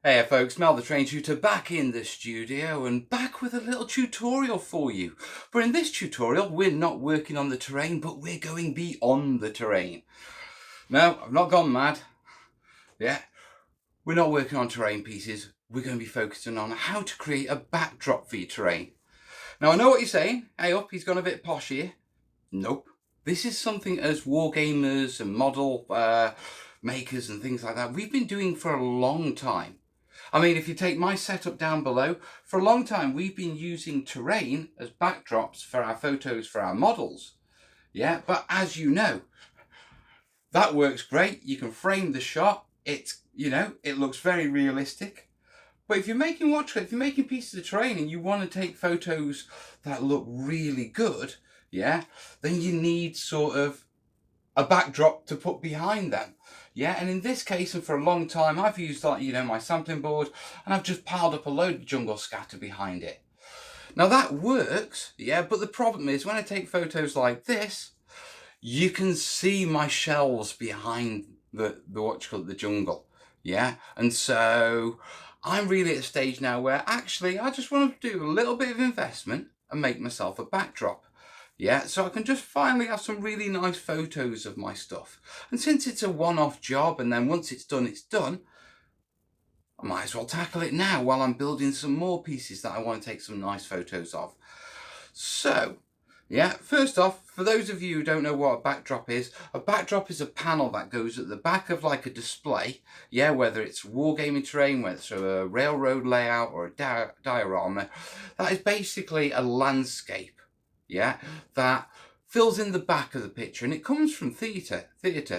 Hey folks, Mel the Train Tutor back in the studio and back with a little tutorial for you. But in this tutorial, we're not working on the terrain, but we're going beyond the terrain. No, I've not gone mad. Yeah, we're not working on terrain pieces. We're going to be focusing on how to create a backdrop for your terrain. Now I know what you're saying. Hey up, he's gone a bit posh here. Nope. This is something as wargamers and model makers and things like that, we've been doing for a long time. I mean, if you take my setup down below, for a long time we've been using terrain as backdrops for our photos for our models. Yeah, but as you know, that works great. You can frame the shot. It's, it looks very realistic. But if you're making if you're making pieces of terrain and you want to take photos that look really good, yeah, then you need sort of a backdrop to put behind them. Yeah, and in this case, and for a long time, I've used my sampling board, and I've just piled up a load of jungle scatter behind it. Now that works, yeah, but the problem is when I take photos like this, you can see my shelves behind the jungle. Yeah, and so I'm really at a stage now where actually I just want to do a little bit of investment and make myself a backdrop. Yeah, so I can just finally have some really nice photos of my stuff. And since it's a one-off job and then once it's done, I might as well tackle it now while I'm building some more pieces that I want to take some nice photos of. So, yeah, first off, for those of you who don't know what a backdrop is a panel that goes at the back of like a display, yeah, whether it's wargaming terrain, whether it's a railroad layout or a diorama, that is basically a landscape. Yeah, that fills in the back of the picture, and it comes from theatre.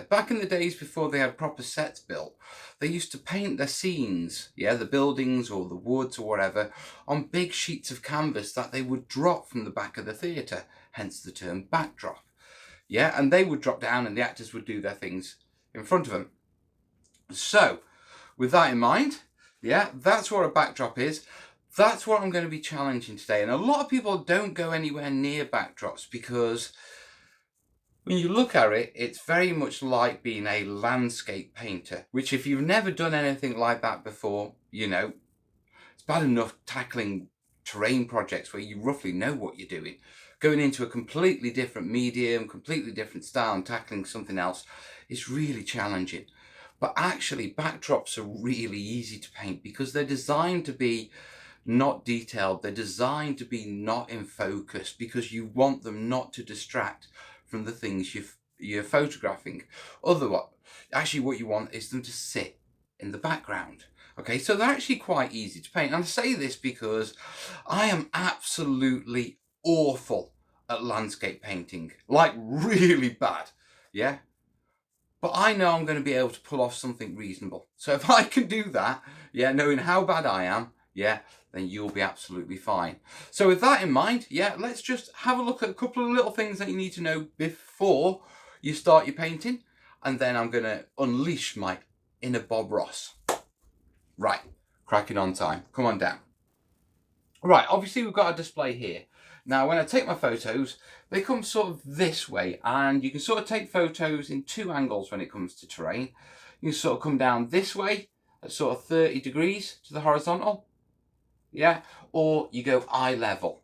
Back in the days before they had proper sets built, they used to paint their scenes, yeah, the buildings or the woods or whatever, on big sheets of canvas that they would drop from the back of the theatre, hence the term backdrop. Yeah, and they would drop down and the actors would do their things in front of them. So, with that in mind, yeah, that's what a backdrop is. That's what I'm going to be challenging today. And a lot of people don't go anywhere near backdrops because when you look at it, it's very much like being a landscape painter, which if you've never done anything like that before, it's bad enough tackling terrain projects where you roughly know what you're doing. Going into a completely different medium, completely different style and tackling something else is really challenging. But actually, backdrops are really easy to paint because they're designed to be not detailed. They're designed to be not in focus because you want them not to distract from the things you're photographing. Otherwise, actually what you want is them to sit in the background. Okay, so they're actually quite easy to paint. And I say this because I am absolutely awful at landscape painting, like really bad. Yeah, but I know I'm going to be able to pull off something reasonable. So if I can do that, yeah, knowing how bad I am, yeah, then you'll be absolutely fine. So with that in mind, yeah, let's just have a look at a couple of little things that you need to know before you start your painting. And then I'm going to unleash my inner Bob Ross. Right, cracking on time. Come on down. Right, obviously we've got a display here. Now, when I take my photos, they come sort of this way, and you can sort of take photos in two angles when it comes to terrain. You can sort of come down this way at sort of 30 degrees to the horizontal, yeah, or you go eye level.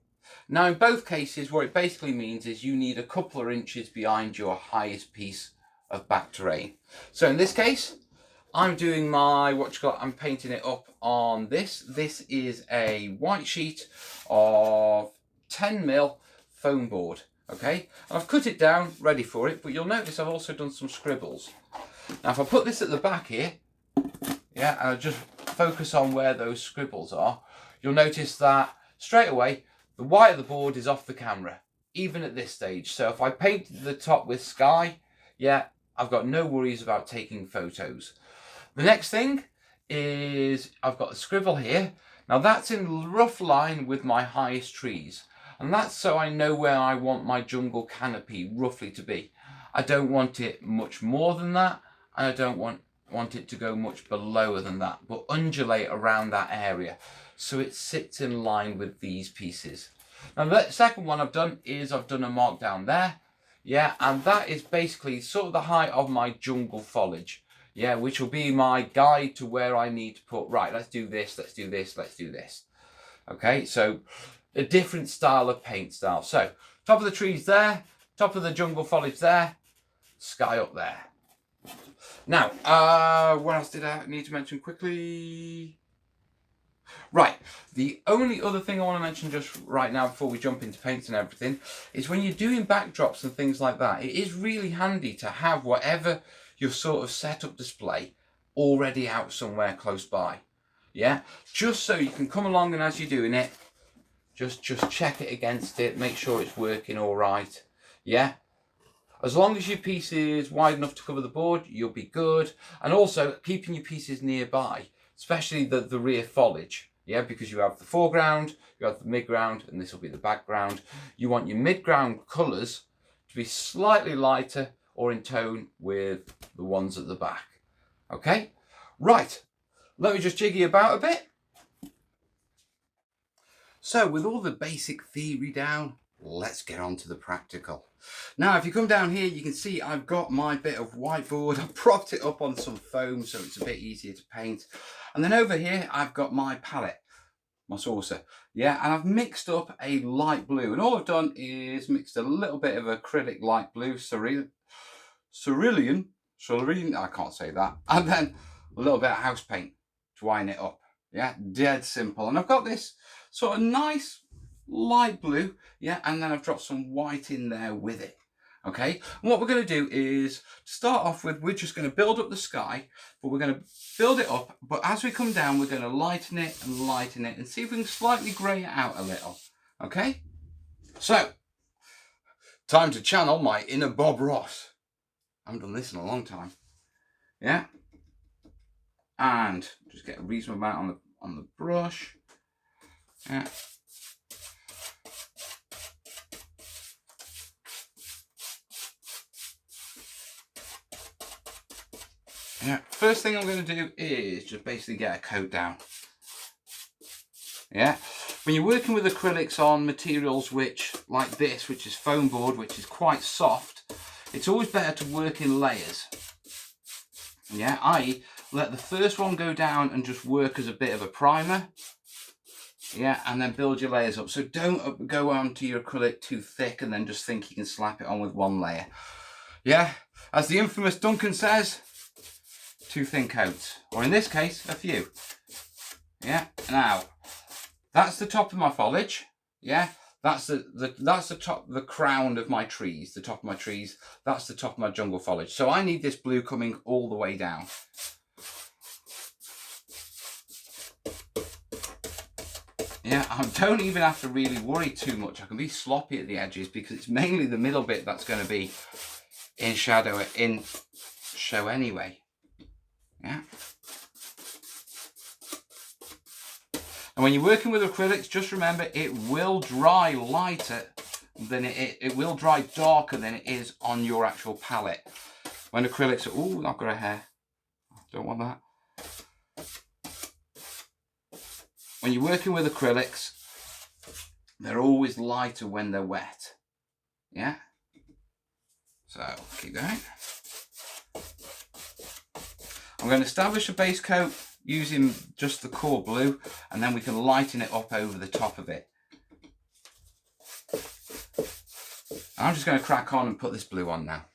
Now, in both cases, what it basically means is you need a couple of inches behind your highest piece of back terrain. So in this case, I'm doing I'm painting it up on this. This is a white sheet of 10mm foam board, okay? And I've cut it down, ready for it, but you'll notice I've also done some scribbles. Now, if I put this at the back here, yeah, and I just focus on where those scribbles are, you'll notice that straight away, the white of the board is off the camera, even at this stage. So if I paint the top with sky, yeah, I've got no worries about taking photos. The next thing is I've got a scribble here. Now that's in rough line with my highest trees. And that's so I know where I want my jungle canopy roughly to be. I don't want it much more than that, and I don't want it to go much below than that, but undulate around that area so it sits in line with these pieces. Now the second one I've done is I've done a mark down there, yeah, and that is basically sort of the height of my jungle foliage. Yeah, which will be my guide to where I need to put, right, let's do this, let's do this, let's do this. Okay, so a different style of paint style. So top of the trees there, top of the jungle foliage there, sky up there. Now, what else did I need to mention quickly? Right, the only other thing I want to mention just right now before we jump into paints and everything is when you're doing backdrops and things like that, it is really handy to have whatever your sort of setup display already out somewhere close by. Yeah, just so you can come along and as you're doing it, just check it against it, make sure it's working all right. Yeah, as long as your piece is wide enough to cover the board, you'll be good. And also keeping your pieces nearby, especially the rear foliage. Yeah, because you have the foreground, you have the midground, and this will be the background. You want your midground colours to be slightly lighter or in tone with the ones at the back. Okay, right, let me just jiggy about a bit. So with all the basic theory down, let's get on to the practical. Now, if you come down here, you can see I've got my bit of whiteboard. I've propped it up on some foam so it's a bit easier to paint. And then over here, I've got my palette, my saucer. Yeah, and I've mixed up a light blue. And all I've done is mixed a little bit of acrylic light blue, cerulean, I can't say that. And then a little bit of house paint to wine it up. Yeah, dead simple. And I've got this sort of nice light blue, yeah, and then I've dropped some white in there with it. Okay, and what we're going to do is to start off with, we're just going to build up the sky, but we're going to build it up, but as we come down we're going to lighten it and see if we can slightly grey it out a little. Okay, so time to channel my inner Bob Ross. I haven't done this in a long time. Yeah, and just get a reasonable amount on the brush. Yeah. Yeah, first thing I'm going to do is just basically get a coat down. Yeah, when you're working with acrylics on materials which, like this, which is foam board, which is quite soft, it's always better to work in layers. Yeah, i.e. let the first one go down and just work as a bit of a primer. Yeah, and then build your layers up. So don't go onto your acrylic too thick and then just think you can slap it on with one layer. Yeah, as the infamous Duncan says, 2 thin coats, or in this case, a few. Yeah, now that's the top of my foliage. Yeah, that's the top, the crown of my trees, the top of my trees. That's the top of my jungle foliage. So I need this blue coming all the way down. Yeah, I don't even have to really worry too much. I can be sloppy at the edges because it's mainly the middle bit that's going to be in shadow, in show anyway. Yeah. And when you're working with acrylics, just remember it will dry lighter than it will dry darker than it is on your actual palette. When acrylics are, ooh, I've got a hair. Don't want that. When you're working with acrylics, they're always lighter when they're wet. Yeah. So keep going. I'm going to establish a base coat using just the core blue, and then we can lighten it up over the top of it. I'm just going to crack on and put this blue on now.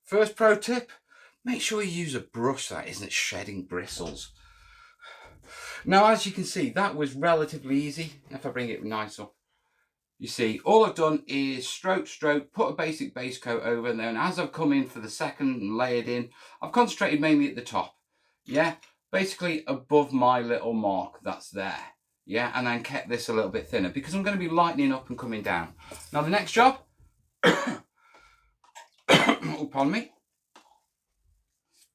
First pro tip, make sure you use a brush that isn't shedding bristles. Now, as you can see, that was relatively easy. If I bring it nice up, you see, all I've done is stroke, put a basic base coat over, and then as I've come in for the second and layered in, I've concentrated mainly at the top. Yeah, basically above my little mark that's there. Yeah, and then kept this a little bit thinner because I'm going to be lightening up and coming down. Now the next job, oh, pardon me,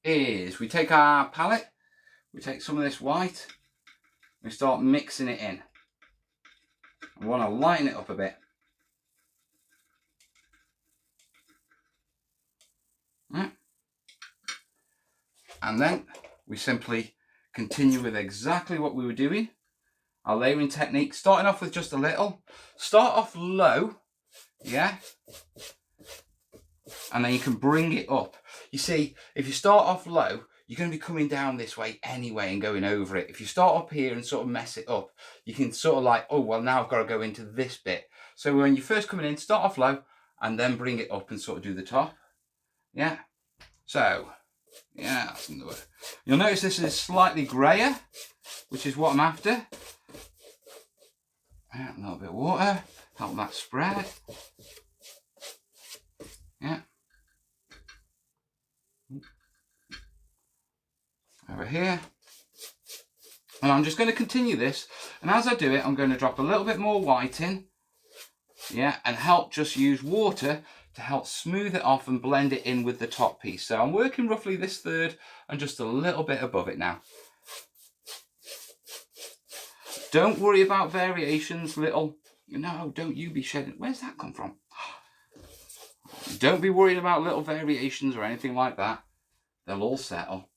is we take our palette, we take some of this white, we start mixing it in. I want to lighten it up a bit. Yeah. And then we simply continue with exactly what we were doing. Our layering technique, starting off with just a little. Start off low, yeah? And then you can bring it up. You see, if you start off low, you're going to be coming down this way anyway and going over it. If you start up here and sort of mess it up, you can sort of like, oh, well, now I've got to go into this bit. So when you're first coming in, start off low and then bring it up and sort of do the top. Yeah. So, yeah, that's another word. You'll notice this is slightly grayer, which is what I'm after. Yeah, a little bit of water, help that spread. Yeah. Over here. And I'm just going to continue this, and as I do it, I'm going to drop a little bit more white in, yeah, and help just use water to help smooth it off and blend it in with the top piece. So I'm working roughly this third and just a little bit above it now. Don't worry about variations, little. No, don't you be shedding. Where's that come from? Don't be worried about little variations or anything like that. They'll all settle.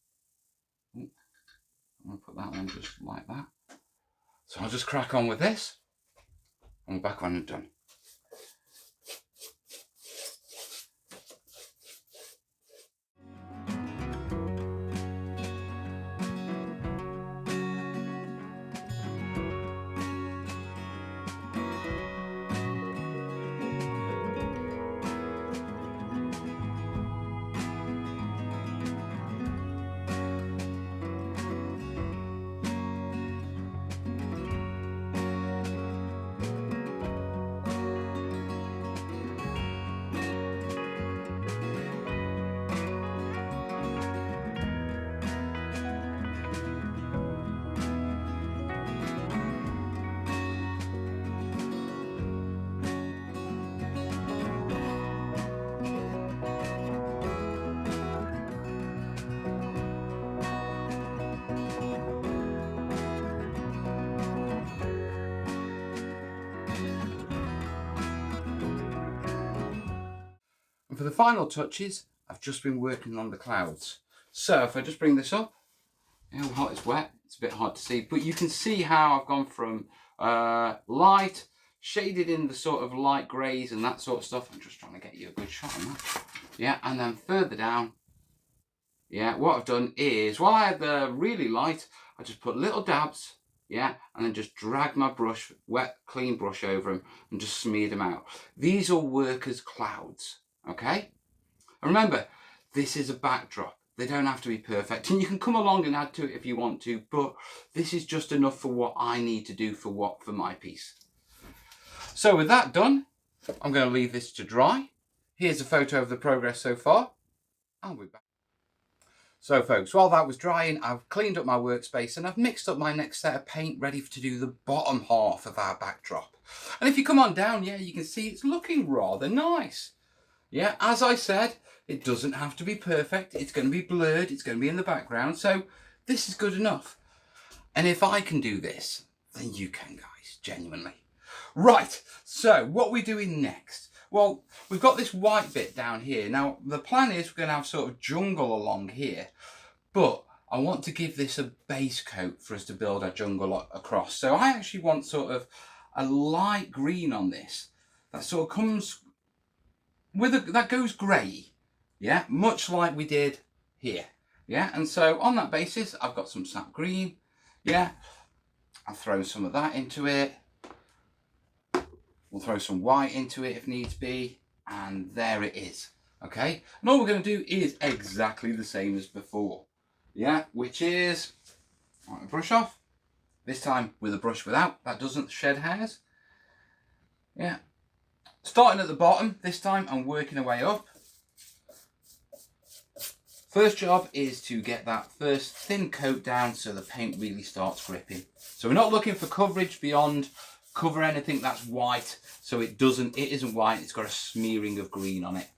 I'm going to put that one just like that. So I'll just crack on with this. And we're back when I'm done. And for the final touches, I've just been working on the clouds. So if I just bring this up, you know what, it's wet, it's a bit hard to see, but you can see how I've gone from light, shaded in the sort of light greys and that sort of stuff. I'm just trying to get you a good shot on that. Yeah, and then further down, yeah, what I've done is, while I had the really light, I just put little dabs, yeah, and then just drag my brush, wet, clean brush over them and just smeared them out. These all work as clouds, okay? And remember, this is a backdrop. They don't have to be perfect, and you can come along and add to it if you want to, but this is just enough for what I need to do for my piece. So with that done, I'm going to leave this to dry. Here's a photo of the progress so far. I'll be back. So folks, while that was drying, I've cleaned up my workspace and I've mixed up my next set of paint ready to do the bottom half of our backdrop. And if you come on down, yeah, you can see it's looking rather nice. Yeah, as I said, it doesn't have to be perfect. It's going to be blurred. It's going to be in the background. So this is good enough. And if I can do this, then you can, guys, genuinely. Right, so what are we doing next? Well, we've got this white bit down here. Now, the plan is we're going to have sort of jungle along here, but I want to give this a base coat for us to build our jungle across. So I actually want sort of a light green on this that sort of comes with that goes grey, yeah, much like we did here, yeah. And so on that basis, I've got some sap green, yeah. I'll throw some of that into it. We'll throw some white into it if needs be, and there it is. Okay, and all we're going to do is exactly the same as before. Yeah, which is, brush off, this time with a brush without, that doesn't shed hairs. Yeah, starting at the bottom, this time I'm working away up. First job is to get that first thin coat down so the paint really starts gripping. So we're not looking for coverage beyond cover anything that's white, so it isn't white, it's got a smearing of green on it.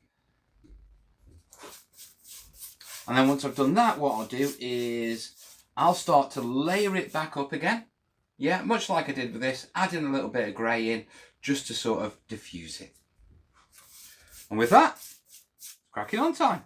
And then once I've done that, what I'll do is I'll start to layer it back up again. Yeah, much like I did with this, adding a little bit of grey in just to sort of diffuse it. And with that, cracking on time.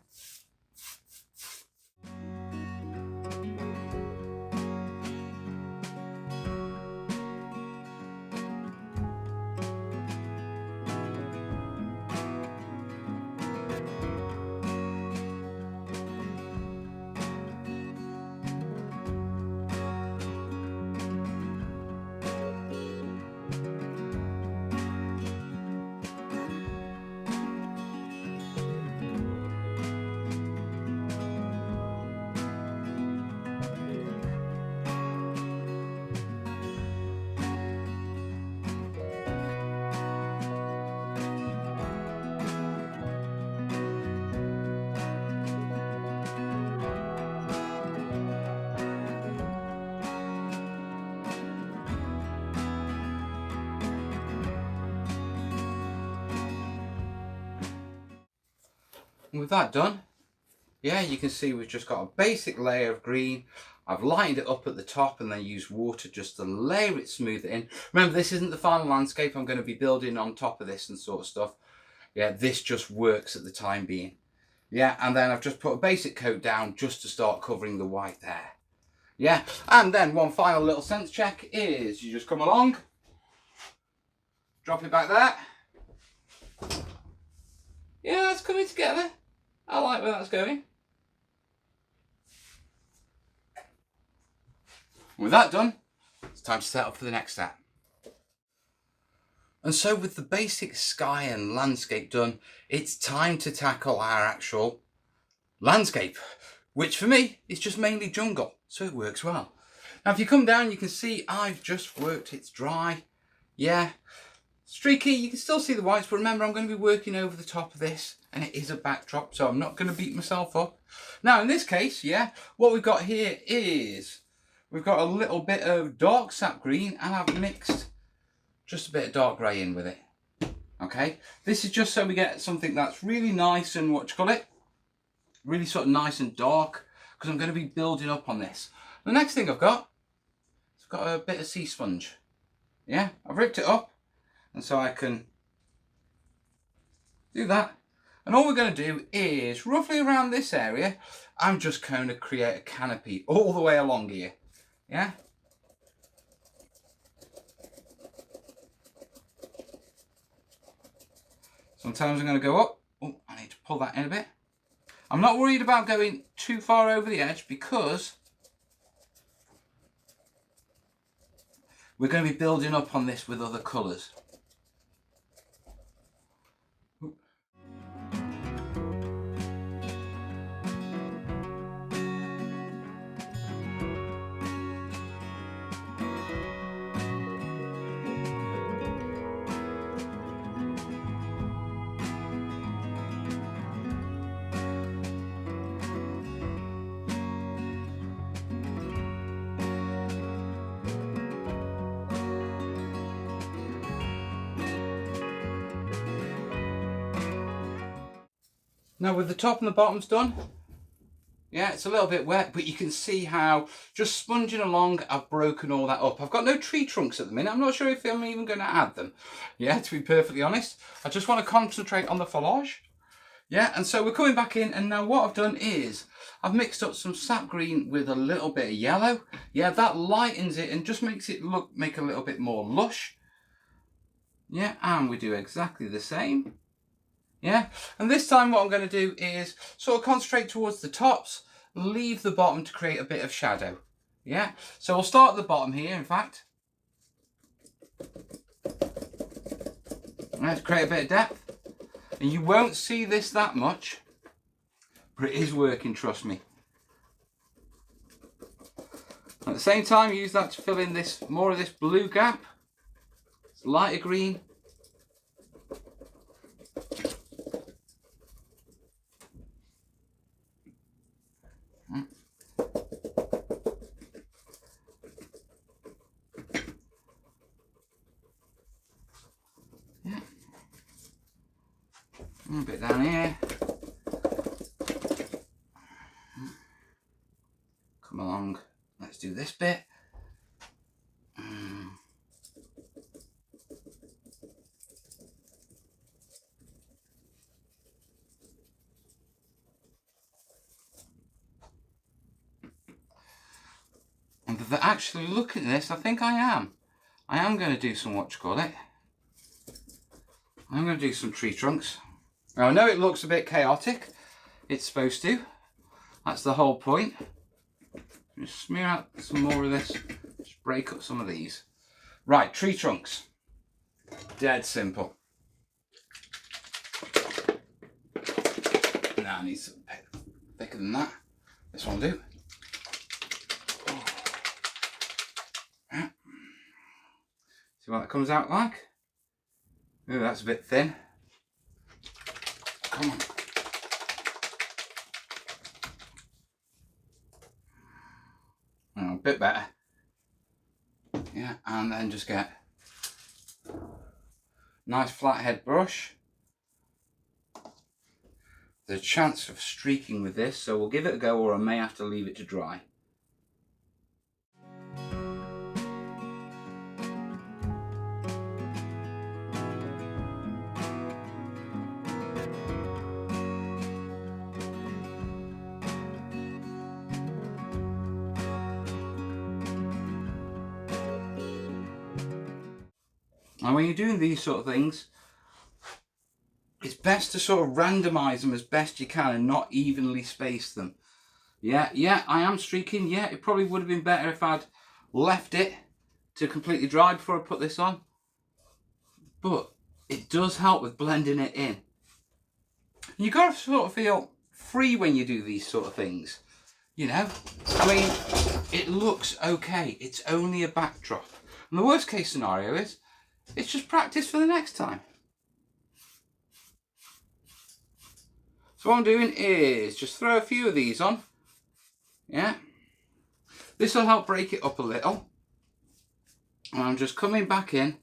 And with that done, yeah, you can see we've just got a basic layer of green. I've lightened it up at the top and then used water just to layer it, smooth it in. Remember, this isn't the final landscape. I'm going to be building on top of this and sort of stuff. Yeah, this just works at the time being. Yeah, and then I've just put a basic coat down just to start covering the white there. Yeah, and then one final little sense check is you just come along, drop it back there. Yeah, it's coming together. I like where that's going. With that done, it's time to set up for the next step. And so with the basic sky and landscape done, it's time to tackle our actual landscape, which for me is just mainly jungle, so it works well. Now if you come down, you can see I've just worked, it's dry. Yeah, streaky, you can still see the whites, but remember I'm going to be working over the top of this and it is a backdrop, so I'm not going to beat myself up. Now in this case, yeah, what we've got here is we've got a little bit of dark sap green and I've mixed just a bit of dark grey in with it. Okay, this is just so we get something that's really nice and what you call it, really sort of nice and dark, because I'm going to be building up on this. The next thing I've got a bit of sea sponge. Yeah, I've ripped it up and so I can do that. And all we're going to do is roughly around this area, I'm just going to create a canopy all the way along here. Yeah. Sometimes I'm going to go up. Oh, I need to pull that in a bit. I'm not worried about going too far over the edge because we're going to be building up on this with other colours. Now with the top and the bottoms done, yeah, it's a little bit wet, but you can see how just sponging along, I've broken all that up. I've got no tree trunks at the minute. I'm not sure if I'm even going to add them. Yeah, to be perfectly honest. I just want to concentrate on the foliage. Yeah, and so we're coming back in, and now what I've done is I've mixed up some sap green with a little bit of yellow. Yeah, that lightens it and just makes it make a little bit more lush. Yeah, and we do exactly the same. Yeah, and this time what I'm going to do is sort of concentrate towards the tops, leave the bottom to create a bit of shadow. Yeah, so we'll start at the bottom here, in fact. Let's create a bit of depth. And you won't see this that much, but it is working, trust me. At the same time, use that to fill in this more of this blue gap. It's lighter green. Yeah. A bit down here. Come along. Let's do this bit. And actually looking at this, I think I am going to do some, what you call it, I'm going to do some tree trunks. Now I know it looks a bit chaotic, it's supposed to, that's the whole point. Just smear out some more of this, just break up some of these. Right, tree trunks, dead simple. Now I need some thicker than that, this one will do. See what that comes out like? Ooh, that's a bit thin. Come on. Oh, a bit better. Yeah, and then just get a nice flathead brush. There's a chance of streaking with this, so we'll give it a go, or I may have to leave it to dry. And when you're doing these sort of things, it's best to sort of randomize them as best you can and not evenly space them. Yeah, I am streaking. Yeah, it probably would have been better if I'd left it to completely dry before I put this on. But it does help with blending it in. You've got to sort of feel free when you do these sort of things. You know, I mean, it looks okay. It's only a backdrop. And the worst case scenario is, it's just practice for the next time. So what I'm doing is just throw a few of these on. Yeah. This will help break it up a little. And I'm just coming back in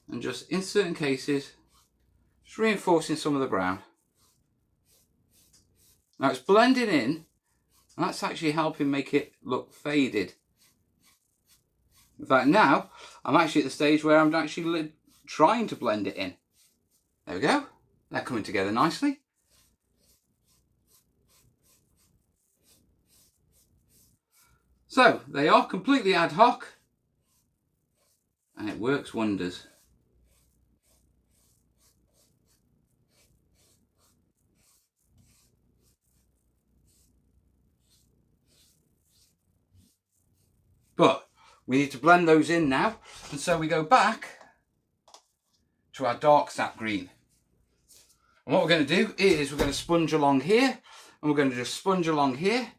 and just in certain cases, just reinforcing some of the brown. Now it's blending in, and that's actually helping make it look faded. In fact, now I'm actually at the stage where I'm actually trying to blend it in. There we go. They're coming together nicely. So they are completely ad hoc, and it works wonders. But we need to blend those in now, and so we go back to our dark sap green. And what we're going to do is we're going to sponge along here, and we're going to just sponge along here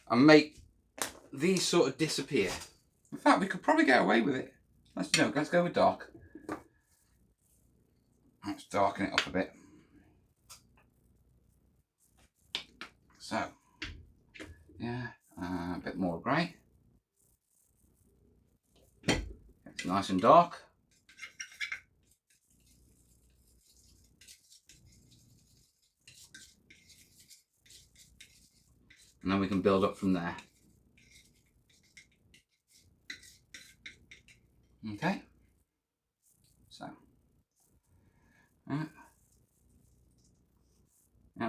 and make these sort of disappear. In fact, we could probably get away with it. Let's go with dark. Let's darken it up a bit. So, yeah, a bit more grey. It's nice and dark. And then we can build up from there. Okay. So. And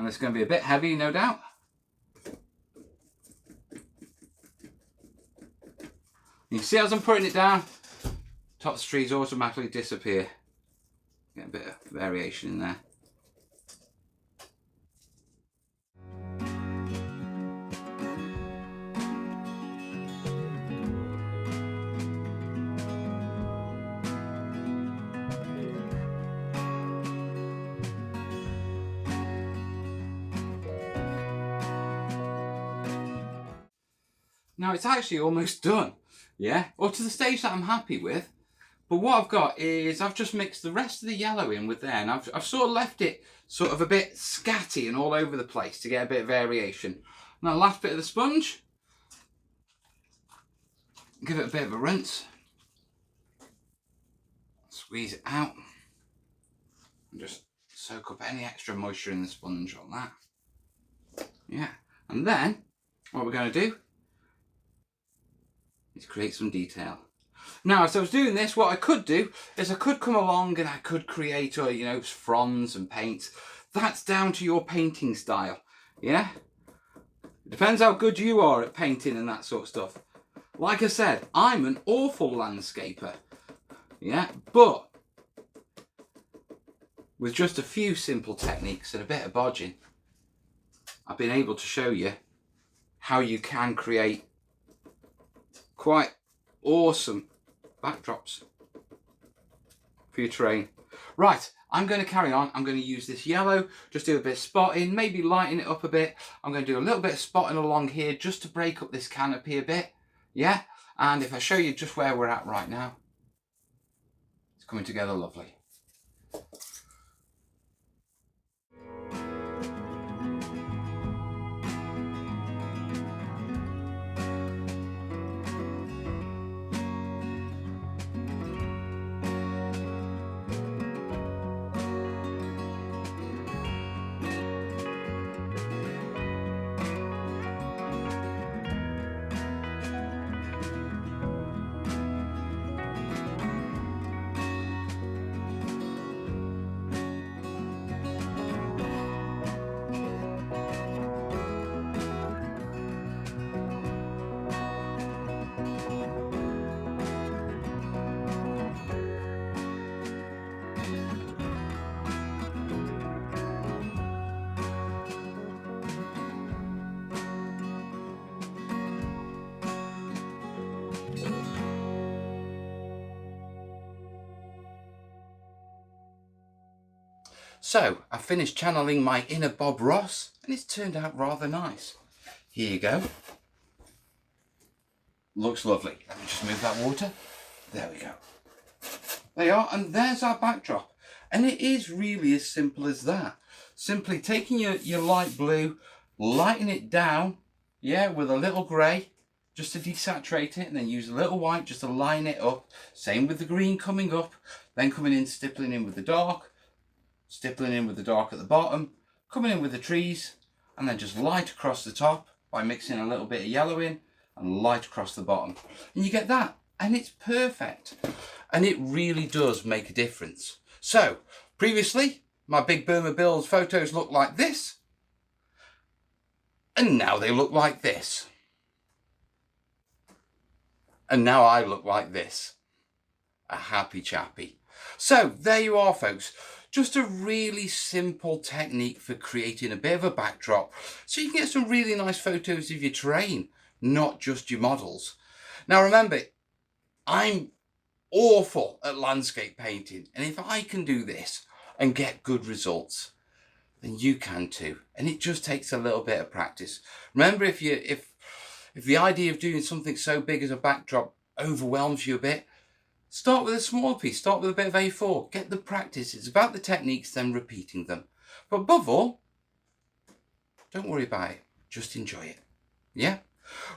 it's going to be a bit heavy, no doubt. You can see as I'm putting it down, top of the trees automatically disappear. Get a bit of variation in there. Now it's actually almost done, yeah, or to the stage that I'm happy with. But what I've got is I've just mixed the rest of the yellow in with there, and I've sort of left it sort of a bit scatty and all over the place to get a bit of variation. Now last bit of the sponge, give it a bit of a rinse, squeeze it out, and just soak up any extra moisture in the sponge on that. Yeah, and then what we're going to do is create some detail. Now, as I was doing this, what I could do is I could come along and I could create, you know, fronds and paints. That's down to your painting style, yeah? It depends how good you are at painting and that sort of stuff. Like I said, I'm an awful landscaper, yeah? But with just a few simple techniques and a bit of bodging, I've been able to show you how you can create quite awesome backdrops for your terrain. Right, I'm going to carry on. I'm going to use this yellow, just do a bit of spotting, maybe lighten it up a bit. I'm going to do a little bit of spotting along here just to break up this canopy a bit, yeah? And if I show you just where we're at right now, it's coming together lovely. So, I finished channeling my inner Bob Ross and it's turned out rather nice. Here you go. Looks lovely. Let me just move that water. There we go. There you are, and there's our backdrop. And it is really as simple as that. Simply taking your light blue, lighting it down, yeah, with a little grey, just to desaturate it, and then use a little white just to line it up. Same with the green coming up, then coming in, stippling in with the dark, stippling in with the dark at the bottom, coming in with the trees, and then just light across the top by mixing a little bit of yellow in and light across the bottom. And you get that, and it's perfect. And it really does make a difference. So, previously, my Big Burma Bills photos looked like this, and now they look like this. And now I look like this. A happy chappy. So, there you are, folks. Just a really simple technique for creating a bit of a backdrop so you can get some really nice photos of your terrain, not just your models. Now remember, I'm awful at landscape painting, and if I can do this and get good results, then you can too. And it just takes a little bit of practice. Remember, if the idea of doing something so big as a backdrop overwhelms you a bit, start with a small piece, start with a bit of A4, get the practice. It's about the techniques, then repeating them. But above all, don't worry about it, just enjoy it. Yeah?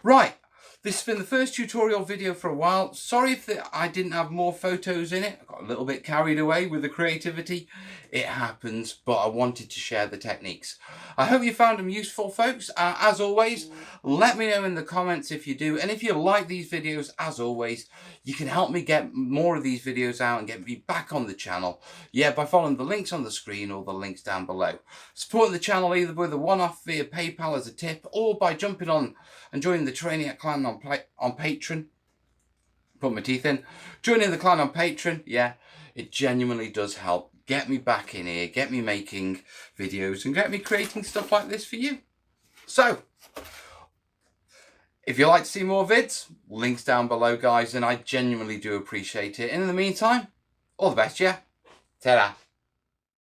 Right, this has been the first tutorial video for a while. Sorry if I didn't have more photos in it. I got a little bit carried away with the creativity. It happens, but I wanted to share the techniques. I hope you found them useful, folks. As always, let me know in the comments if you do. And if you like these videos, as always, you can help me get more of these videos out and get me back on the channel. Yeah, by following the links on the screen or the links down below. Supporting the channel either with a one-off via PayPal as a tip, or by jumping on and joining the Trainiac Clan on Patreon. Put my teeth in. Joining the clan on Patreon, yeah, it genuinely does help. Get me back in here, get me making videos, and get me creating stuff like this for you. So, if you'd like to see more vids, links down below, guys, and I genuinely do appreciate it. And in the meantime, all the best, yeah? Ta-da.